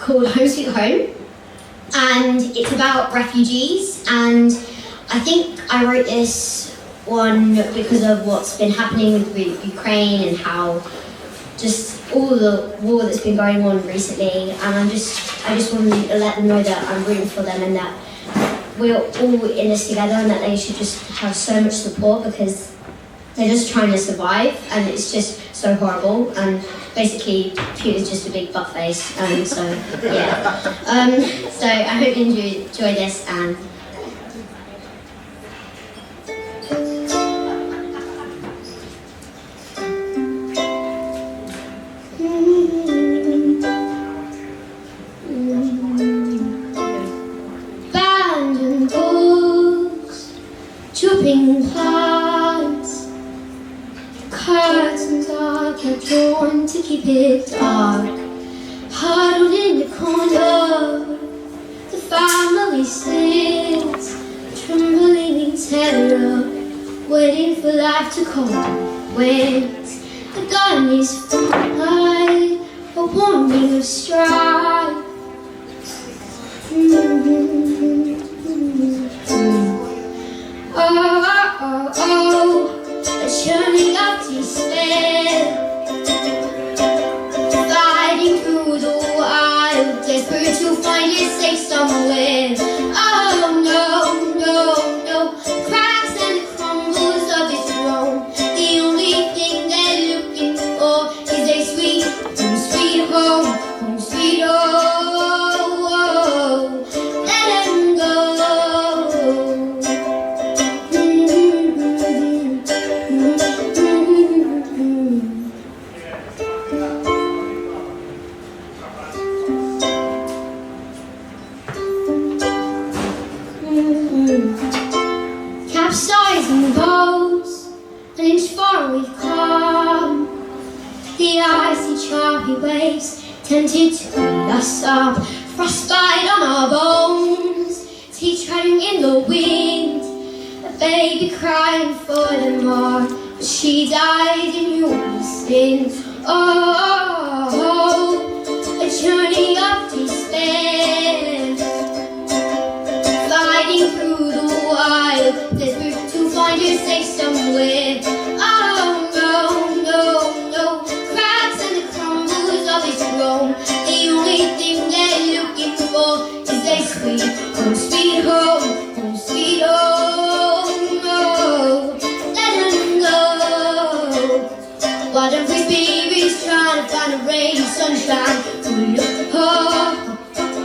called Home Sweet Home, and it's about refugees. And I think I wrote this one because of what's been happening with Ukraine and how just all the war that's been going on recently. And I just want to let them know that I'm rooting for them and that we're all in this together and that they should just have so much support because they're just trying to survive and it's just so horrible. And basically, Putin's just a big butt face. So yeah. So I hope you enjoy this and. Dripping plants, curtains are kept drawn to keep it dark. Huddled in the corner, the family sits, trembling in terror, waiting for life to come. When the gun is fired, a warning of strife. A churning of despair, fighting through the wild, desperate to find it safe somewhere. Oh no, no, no, cracks and the crumbles of its throne. The only thing they're looking for is a sweet home, home sweet home. Let them go. Capsizing boats, an inch far we've come. The icy choppy waves tempted to eat us up. Frostbite on our bones, teeth treading in the wind. A baby crying for the more, but she died in your skin. Oh, a journey of despair, fighting through the wild, desperate to find her safe somewhere. Oh no, no, no, cracks and the crumbles of its throne. The only thing they're looking for is a sweet home, home sweet home. Oh, let them go. What if we babies trying to find a ray of sunshine? Full of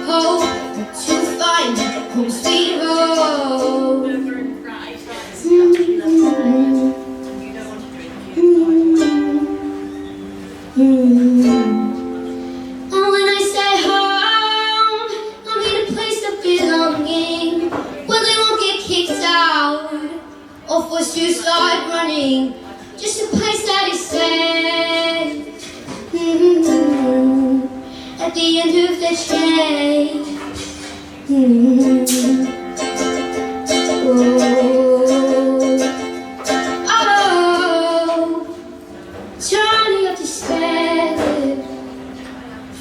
hope to find home sweet home. And when I say home, I mean a place of belonging, where they won't get kicked out or forced to start running. Just a place that is safe. At the end of the chain. Journey of despair,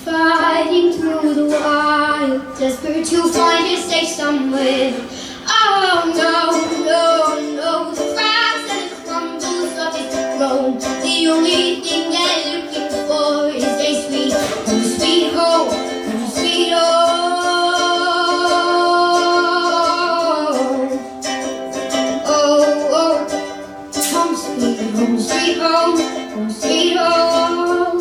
fighting through the wild, desperate to find a safe somewhere. Oh no, no, no, the cracks and the crumbles of its throne. The only thing they're looking for is a sweet home, home sweet home. Oh, home sweet home, home sweet home.